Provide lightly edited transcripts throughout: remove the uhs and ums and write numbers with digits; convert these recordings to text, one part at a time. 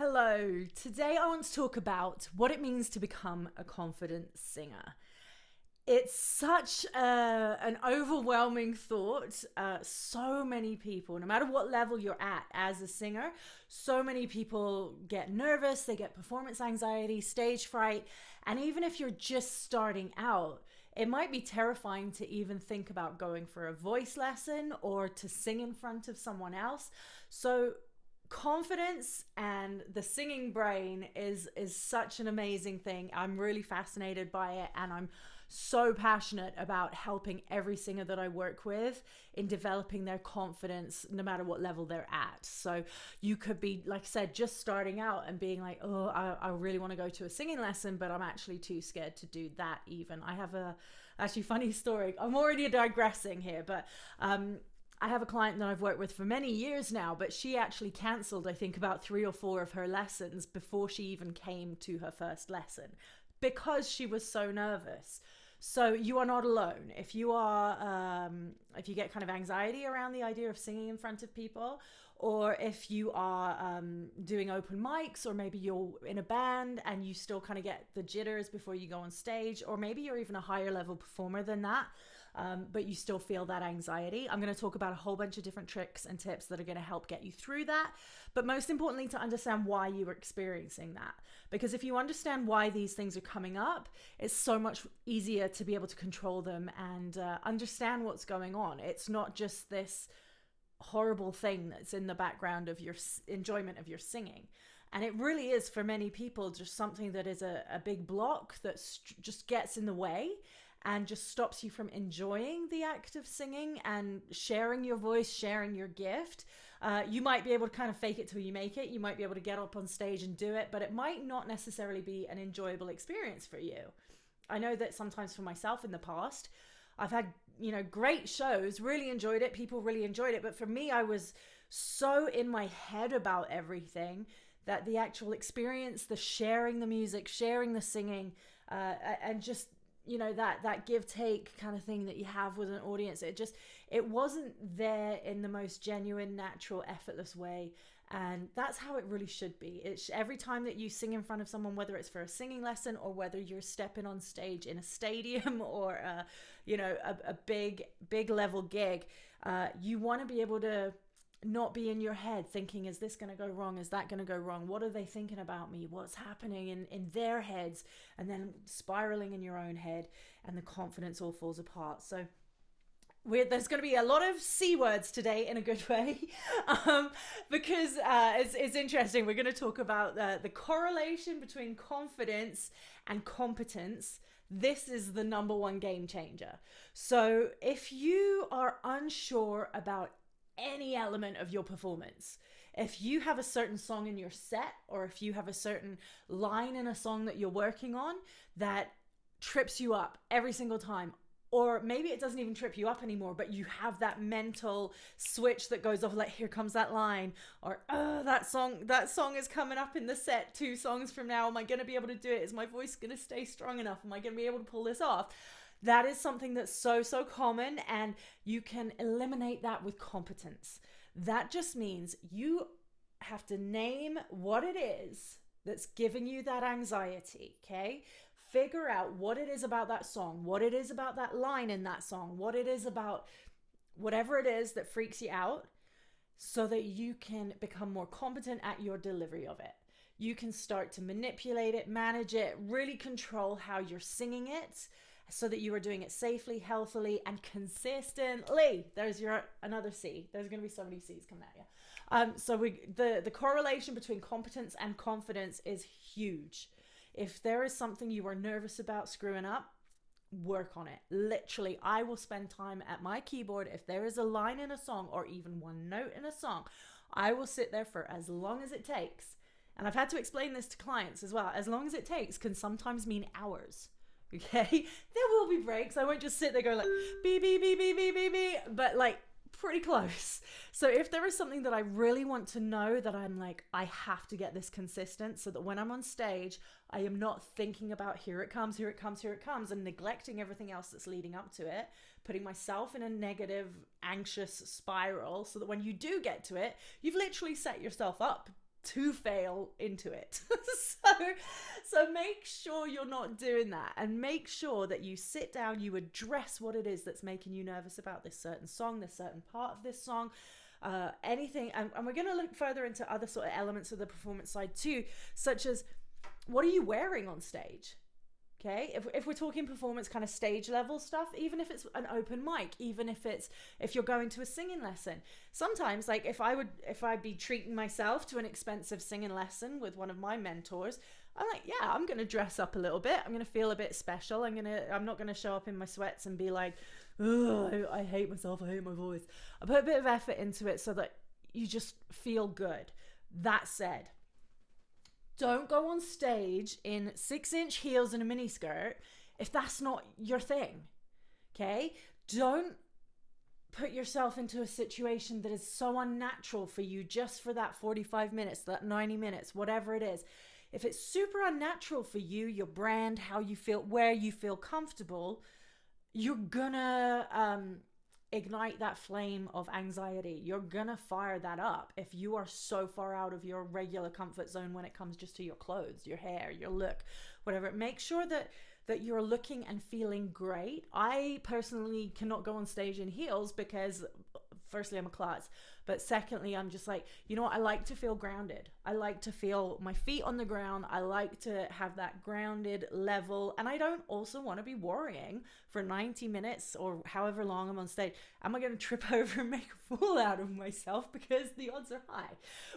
Hello, today I want to talk about what it means to become a confident singer. It's such an overwhelming thought. So many people, no matter what level you're at as a singer, so many people get nervous, they get performance anxiety, stage fright, and even if you're just starting out, it might be terrifying to even think about going for a voice lesson or to sing in front of someone else. So confidence and the singing brain is such an amazing thing. I'm really fascinated by it, and I'm so passionate about helping every singer that I work with in developing their confidence no matter what level they're at. So you could be, like I said, just starting out and being like, oh, I really want to go to a singing lesson, but I'm actually too scared to do that. Even I have a actually funny story. I'm already digressing here, but I have a client that I've worked with for many years now, but she actually cancelled, I think, about 3 or 4 of her lessons before she even came to her first lesson because she was so nervous. So you are not alone. If you get kind of anxiety around the idea of singing in front of people, or if you are doing open mics, or maybe you're in a band and you still kind of get the jitters before you go on stage, or maybe you're even a higher level performer than that, but you still feel that anxiety. I'm going to talk about a whole bunch of different tricks and tips that are going to help get you through that. But most importantly, to understand why you are experiencing that. Because if you understand why these things are coming up, it's so much easier to be able to control them and understand what's going on. It's not just this horrible thing that's in the background of your enjoyment of your singing. And it really is, for many people, just something that is a big block that just gets in the way and just stops you from enjoying the act of singing and sharing your voice, sharing your gift. You might be able to kind of fake it till you make it. You might be able to get up on stage and do it, but it might not necessarily be an enjoyable experience for you. I know that sometimes for myself in the past, I've had, great shows, really enjoyed it. People really enjoyed it. But for me, I was so in my head about everything that the actual experience, the sharing the music, sharing the singing, and just that give take kind of thing that you have with an audience, it wasn't there in the most genuine, natural, effortless way. And that's how it really should be. It's every time that you sing in front of someone, whether it's for a singing lesson or whether you're stepping on stage in a stadium or a big level gig, you want to be able to not be in your head thinking, is this going to go wrong? Is that going to go wrong? What are they thinking about me? What's happening in their heads? And then spiraling in your own head, and the confidence all falls apart. So there's going to be a lot of C words today in a good way, because it's interesting. We're going to talk about the correlation between confidence and competence. This is the number one game changer. So if you are unsure about any element of your performance, if you have a certain song in your set, or if you have a certain line in a song that you're working on that trips you up every single time, or maybe it doesn't even trip you up anymore, but you have that mental switch that goes off, like, here comes that line, or that song is coming up in the set 2 songs from now. Am I going to be able to do it? Is my voice going to stay strong enough? Am I going to be able to pull this off? That is something that's so common, and you can eliminate that with competence. That just means you have to name what it is that's giving you that anxiety, okay? Figure out what it is about that song, what it is about that line in that song, what it is about whatever it is that freaks you out, so that you can become more competent at your delivery of it. You can start to manipulate it, manage it, really control how you're singing it, so that you are doing it safely, healthily, and consistently. There's another C. There's going to be so many C's coming at you. So the correlation between competence and confidence is huge. If there is something you are nervous about screwing up, work on it. Literally, I will spend time at my keyboard. If there is a line in a song, or even one note in a song, I will sit there for as long as it takes. And I've had to explain this to clients as well. As long as it takes can sometimes mean hours. Okay, there will be breaks. I won't just sit there going like beep beep beep beep beep beep beep, but like pretty close. So if there is something that I really want to know, that I'm like, I have to get this consistent, so that when I'm on stage, I am not thinking about here it comes, and neglecting everything else that's leading up to it, putting myself in a negative, anxious spiral, so that when you do get to it, you've literally set yourself up to fail into it. so make sure you're not doing that, and make sure that you sit down, you address what it is that's making you nervous about this certain song, this certain part of this song, anything. And we're going to look further into other sort of elements of the performance side too, such as what are you wearing on stage? Okay, if we're talking performance kind of stage level stuff, even if it's an open mic, even if you're going to a singing lesson, sometimes like if I'd be treating myself to an expensive singing lesson with one of my mentors, I'm like, yeah, I'm gonna dress up a little bit. I'm gonna feel a bit special. I'm not gonna show up in my sweats and be like, oh, I hate myself. I hate my voice. I put a bit of effort into it so that you just feel good. That said, don't go on stage in 6-inch heels and a miniskirt if that's not your thing, okay? Don't put yourself into a situation that is so unnatural for you just for that 45 minutes, that 90 minutes, whatever it is. If it's super unnatural for you, your brand, how you feel, where you feel comfortable, you're gonna ignite that flame of anxiety. You're gonna fire that up if you are so far out of your regular comfort zone when it comes just to your clothes, your hair, your look, whatever. Make sure that you're looking and feeling great. I personally cannot go on stage in heels because firstly, I'm a klutz, but secondly, I'm just like, you know what? I like to feel grounded. I like to feel my feet on the ground. I like to have that grounded level. And I don't also want to be worrying for 90 minutes or however long I'm on stage. Am I going to trip over and make a fool out of myself? Because the odds are high.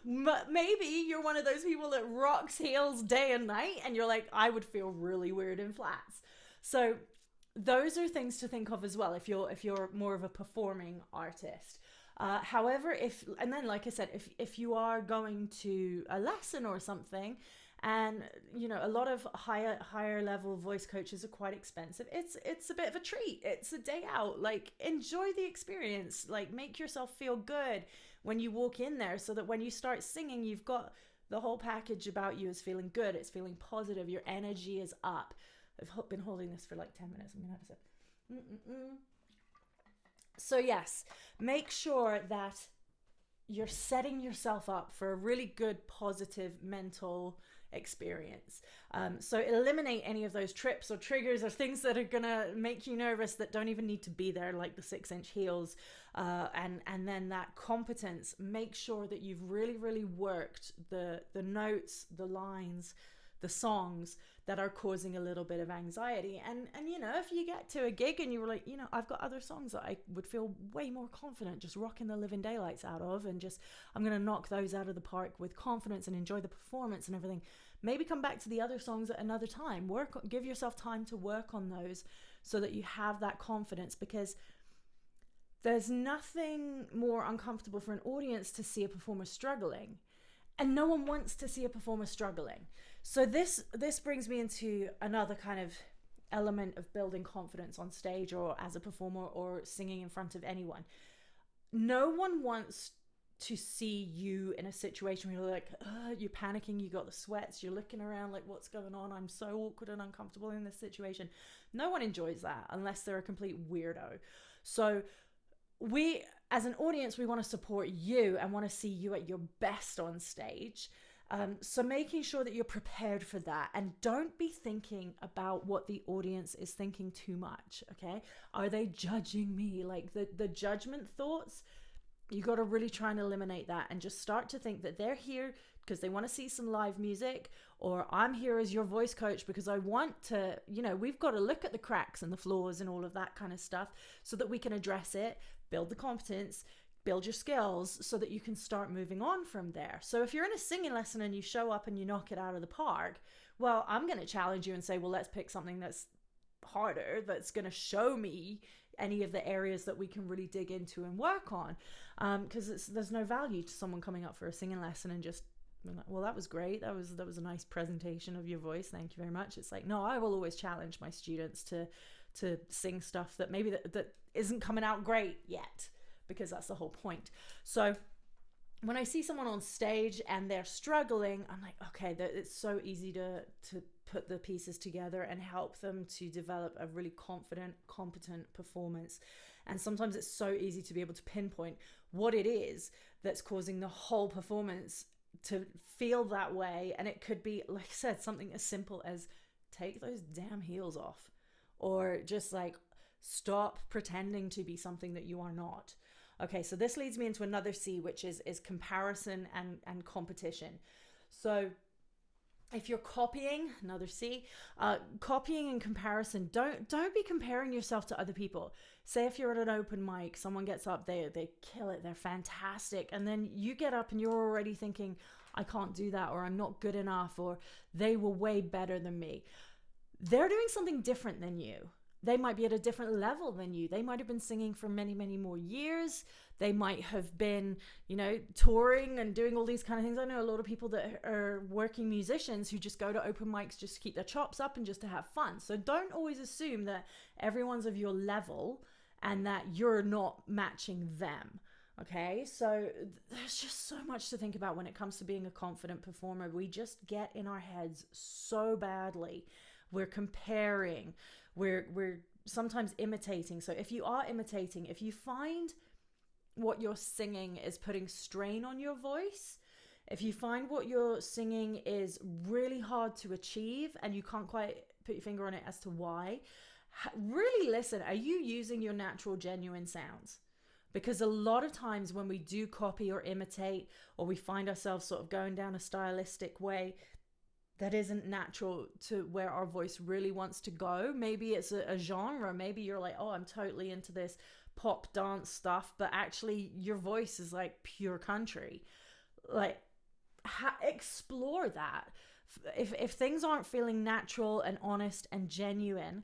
Maybe you're one of those people that rocks heels day and night and you're like, I would feel really weird in flats. So those are things to think of as well if you're more of a performing artist. However, like I said, if you are going to a lesson or something, and you know a lot of higher level voice coaches are quite expensive, it's a bit of a treat. It's a day out. Like, enjoy the experience. Like, make yourself feel good when you walk in there, so that when you start singing, you've got the whole package about you is feeling good. It's feeling positive. Your energy is up. I've been holding this for like 10 minutes. I'm gonna have to say. So yes, make sure that you're setting yourself up for a really good, positive mental experience. So eliminate any of those trips or triggers or things that are gonna make you nervous that don't even need to be there, like the 6-inch heels. And then that competence. Make sure that you've really, really worked the notes, the lines, the songs that are causing a little bit of anxiety. And you know, if you get to a gig and you were like, you know, I've got other songs that I would feel way more confident just rocking the living daylights out of, and just I'm gonna knock those out of the park with confidence and enjoy the performance and everything, maybe come back to the other songs at another time. Give yourself time to work on those so that you have that confidence, because there's nothing more uncomfortable for an audience to see a performer struggling. And no one wants to see a performer struggling. So this brings me into another kind of element of building confidence on stage or as a performer or singing in front of anyone. No one wants to see you in a situation where you're like, you're panicking, you got the sweats, you're looking around like, what's going on? I'm so awkward and uncomfortable in this situation. No one enjoys that unless they're a complete weirdo. So we, as an audience, we want to support you and want to see you at your best on stage. So making sure that you're prepared for that, and don't be thinking about what the audience is thinking too much, okay? Are they judging me? Like the judgment thoughts, you got to really try and eliminate that and just start to think that they're here because they want to see some live music, or I'm here as your voice coach because I want to, you know, we've got to look at the cracks and the flaws and all of that kind of stuff so that we can address it, build the competence, build your skills so that you can start moving on from there. So if you're in a singing lesson and you show up and you knock it out of the park, well, I'm going to challenge you and say, well, let's pick something that's harder, that's going to show me any of the areas that we can really dig into and work on. Because there's no value to someone coming up for a singing lesson and just being like, well, that was great. That was a nice presentation of your voice. Thank you very much. It's like, no, I will always challenge my students to sing stuff that maybe that isn't coming out great yet, because that's the whole point. So when I see someone on stage and they're struggling, I'm like, okay, it's so easy to put the pieces together and help them to develop a really confident, competent performance. And sometimes it's so easy to be able to pinpoint what it is that's causing the whole performance to feel that way. And it could be, like I said, something as simple as take those damn heels off, or just like stop pretending to be something that you are not. Okay, so this leads me into another C, which is comparison and competition. So if you're copying, another C, copying and comparison, don't be comparing yourself to other people. Say if you're at an open mic, someone gets up, they kill it, they're fantastic, and then you get up and you're already thinking, I can't do that, or I'm not good enough, or they were way better than me. They're doing something different than you. They might be at a different level than you. They might have been singing for many, many more years. They might have been, touring and doing all these kind of things. I know a lot of people that are working musicians who just go to open mics just to keep their chops up and just to have fun. So don't always assume that everyone's of your level and that you're not matching them. Okay, so there's just so much to think about when it comes to being a confident performer. We just get in our heads so badly. We're comparing, we're sometimes imitating. So if you are imitating, if you find what you're singing is putting strain on your voice, if you find what you're singing is really hard to achieve and you can't quite put your finger on it as to why, really listen, are you using your natural, genuine sounds? Because a lot of times when we do copy or imitate, or we find ourselves sort of going down a stylistic way that isn't natural to where our voice really wants to go. Maybe it's a genre. Maybe you're like, oh, I'm totally into this pop dance stuff, but actually your voice is like pure country. Like, explore that. If things aren't feeling natural and honest and genuine,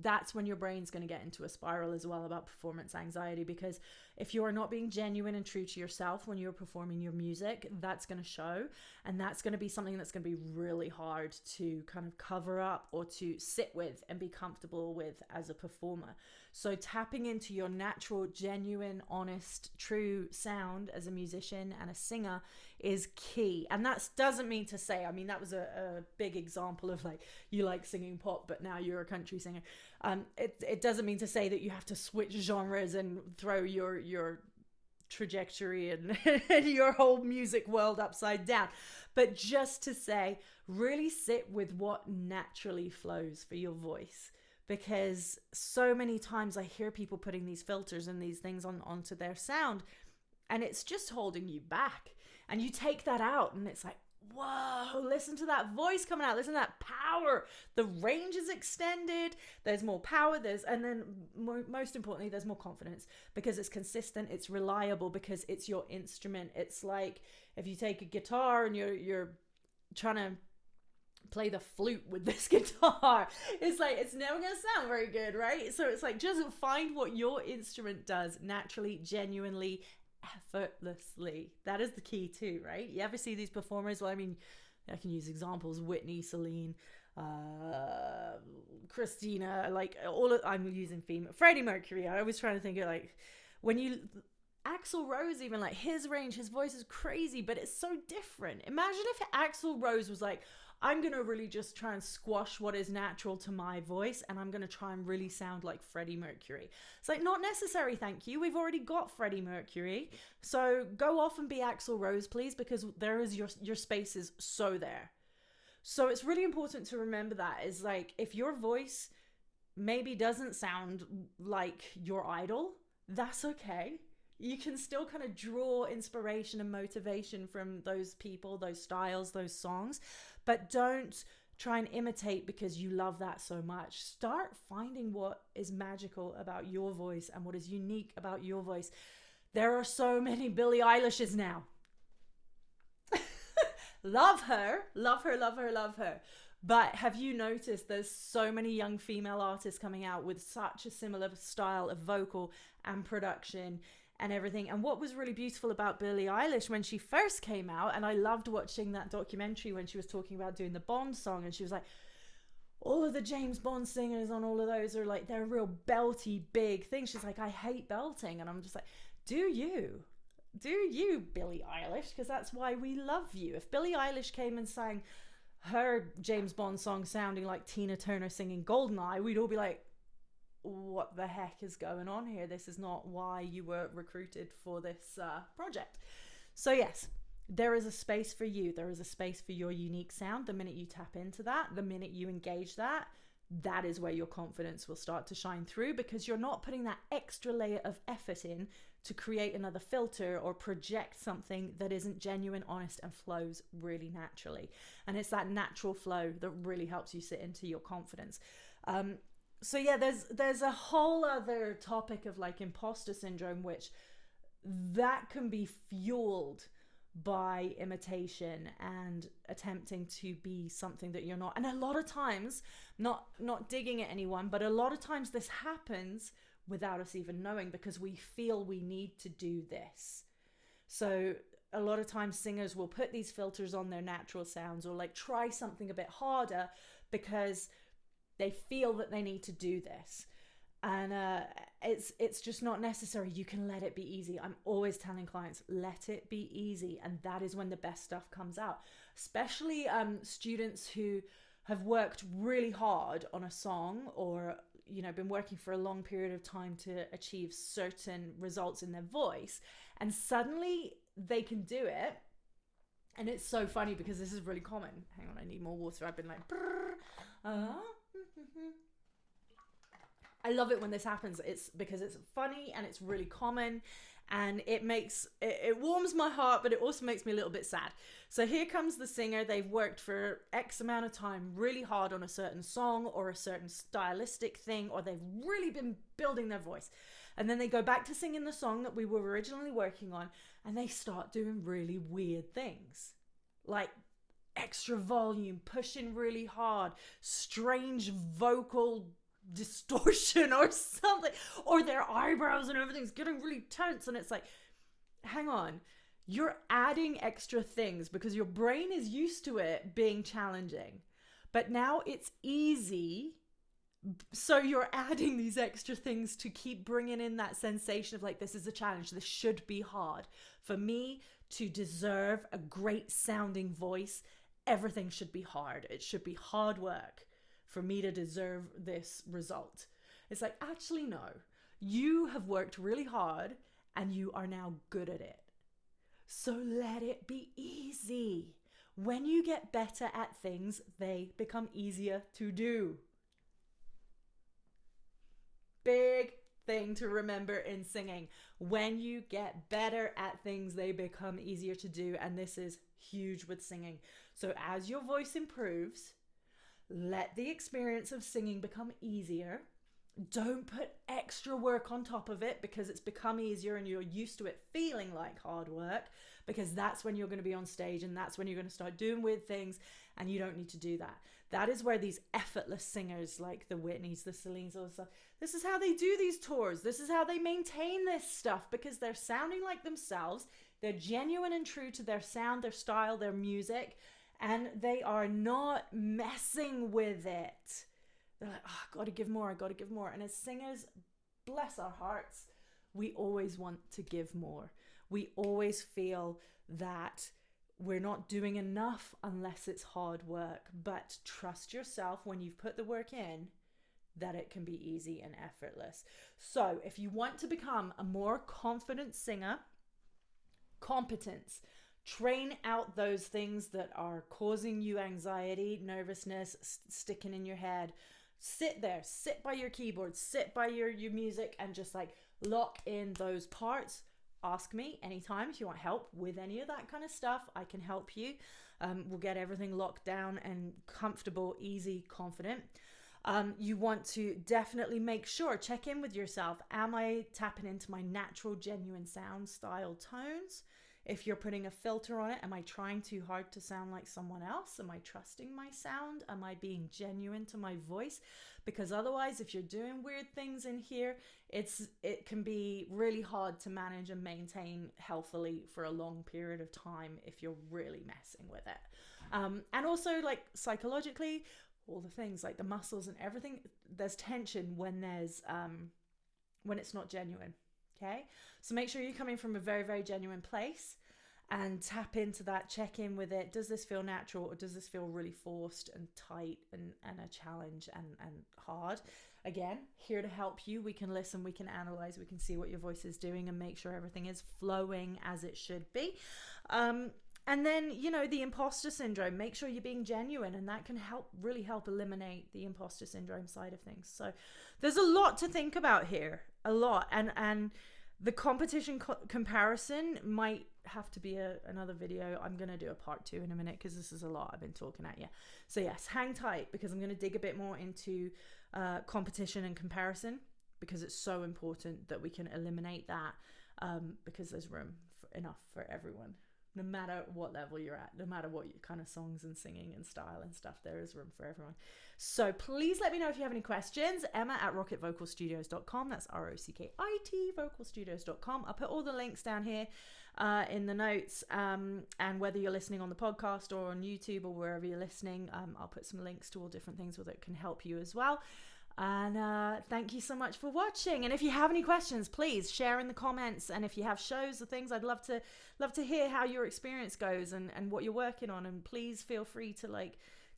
that's when your brain's going to get into a spiral as well about performance anxiety. Because if you are not being genuine and true to yourself when you're performing your music, that's going to show, and that's going to be something that's going to be really hard to kind of cover up or to sit with and be comfortable with as a performer. So tapping into your natural, genuine, honest, true sound as a musician and a singer is key. And that doesn't mean to say, I mean, that was a big example of like, you like singing pop, but now you're a country singer. It doesn't mean to say that you have to switch genres and throw your trajectory and, and your whole music world upside down. But just to say, really sit with what naturally flows for your voice. Because so many times I hear people putting these filters and these things onto their sound, and it's just holding you back. And you take that out and it's like, whoa, listen to that voice coming out. Listen to that power. The range is extended. There's more power. And then most importantly, there's more confidence because it's consistent. It's reliable because it's your instrument. It's like if you take a guitar and you're trying to play the flute with this guitar, it's like it's never gonna sound very good, right? So it's like just find what your instrument does naturally, genuinely, effortlessly. That is the key too, right? You ever see these performers? Well, I mean, I can use examples: Whitney, Celine, Christina, like I'm using female, Freddie Mercury. I was trying to think of like when you Axl Rose, even like his range, his voice is crazy, but it's so different. Imagine if Axl Rose was like, I'm going to really just try and squash what is natural to my voice, and I'm going to try and really sound like Freddie Mercury. It's like, not necessary, thank you. We've already got Freddie Mercury. So go off and be Axl Rose, please, because there is your space is so there. So it's really important to remember that is like, if your voice maybe doesn't sound like your idol, that's okay. You can still kind of draw inspiration and motivation from those people, those styles, those songs, but don't try and imitate because you love that so much. Start finding what is magical about your voice and what is unique about your voice. There are so many Billie Eilishes now. Love her, love her, love her, love her. But have you noticed there's so many young female artists coming out with such a similar style of vocal and production and everything? And what was really beautiful about Billie Eilish when she first came out, and I loved watching that documentary when she was talking about doing the Bond song, and she was like, all of the James Bond singers on all of those are like, they're real belty big things. She's like, I hate belting. And I'm just like, do you, Billie Eilish? Because that's why we love you. If Billie Eilish came and sang her James Bond song sounding like Tina Turner singing Goldeneye, we'd all be like, what the heck is going on here? This is not why you were recruited for this project. So yes, there is a space for you. There is a space for your unique sound. The minute you tap into that, the minute you engage that, that is where your confidence will start to shine through, because you're not putting that extra layer of effort in to create another filter or project something that isn't genuine, honest, and flows really naturally. And it's that natural flow that really helps you sit into your confidence. So yeah, there's a whole other topic of like imposter syndrome, which that can be fueled by imitation and attempting to be something that you're not. And a lot of times, not digging at anyone, but a lot of times this happens without us even knowing, because we feel we need to do this. So a lot of times singers will put these filters on their natural sounds, or like try something a bit harder because they feel that they need to do this. And it's just not necessary. You can let it be easy. I'm always telling clients, let it be easy. And that is when the best stuff comes out. Especially students who have worked really hard on a song, or, you know, been working for a long period of time to achieve certain results in their voice. And suddenly they can do it. And it's so funny because this is really common. Hang on, I need more water. I've been like, I love it when this happens. It's because it's funny and it's really common, and it warms my heart, but it also makes me a little bit sad. So here comes the singer. They've worked for X amount of time really hard on a certain song or a certain stylistic thing, or they've really been building their voice. And then they go back to singing the song that we were originally working on, and they start doing really weird things. Like extra volume, pushing really hard, strange vocal distortion or something, or their eyebrows and everything's getting really tense. And it's like, hang on, you're adding extra things because your brain is used to it being challenging, but now it's easy. So you're adding these extra things to keep bringing in that sensation of like, this is a challenge. This should be hard. For me to deserve a great sounding voice, everything should be hard. It should be hard work for me to deserve this result. It's like, actually, no. You have worked really hard and you are now good at it. So let it be easy. When you get better at things, they become easier to do. Big thing to remember in singing. When you get better at things, they become easier to do. And this is huge with singing. So as your voice improves, let the experience of singing become easier. Don't put extra work on top of it because it's become easier and you're used to it feeling like hard work, because that's when you're going to be on stage and that's when you're going to start doing weird things, and you don't need to do that. That is where these effortless singers like the Whitneys, the Celines, all this stuff, this is how they do these tours. This is how they maintain this stuff, because they're sounding like themselves. They're genuine and true to their sound, their style, their music. And they are not messing with it. They're like, oh, I gotta give more, I gotta give more. And as singers, bless our hearts, we always want to give more. We always feel that we're not doing enough unless it's hard work. But trust yourself when you've put the work in, that it can be easy and effortless. So if you want to become a more confident singer, competence. Train out those things that are causing you anxiety, nervousness, sticking in your head. Sit there, sit by your keyboard, sit by your music, and just like lock in those parts. Ask me anytime if you want help with any of that kind of stuff. I can help you. We'll get everything locked down and comfortable, easy, confident. You want to definitely make sure, check in with yourself. Am I tapping into my natural, genuine sound, style, tones? If you're putting a filter on it, am I trying too hard to sound like someone else? Am I trusting my sound? Am I being genuine to my voice? Because otherwise, if you're doing weird things in here, it can be really hard to manage and maintain healthily for a long period of time if you're really messing with it. And also, like, psychologically, all the things like the muscles and everything, there's tension when when it's not genuine. Okay, so make sure you're coming from a very, very genuine place and tap into that, check in with it. Does this feel natural, or does this feel really forced and tight and a challenge and hard? Again, here to help you. We can listen, we can analyze, we can see what your voice is doing and make sure everything is flowing as it should be. And then, you know, the imposter syndrome, make sure you're being genuine, and that can really help eliminate the imposter syndrome side of things. So there's a lot to think about here, a lot. And the competition comparison might have to be another video. I'm going to do a part 2 in a minute because this is a lot I've been talking at you. So yes, hang tight, because I'm going to dig a bit more into competition and comparison, because it's so important that we can eliminate that, because there's room enough for everyone. No matter what level you're at, no matter what kind of songs and singing and style and stuff, there is room for everyone. So please let me know if you have any questions. Emma@rockitvocalstudios.com. That's ROCKIT vocalstudios.com. I'll put all the links down here in the notes. And whether you're listening on the podcast or on YouTube or wherever you're listening, I'll put some links to all different things that can help you as well. And thank you so much for watching. And if you have any questions, please share in the comments. And if you have shows or things, I'd love to hear how your experience goes and what you're working on. And please feel free to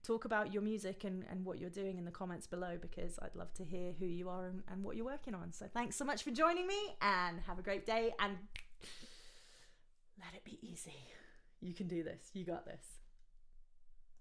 talk about your music and what you're doing in the comments below, because I'd love to hear who you are and what you're working on. So thanks so much for joining me, and have a great day, and let it be easy. You can do this. You got this.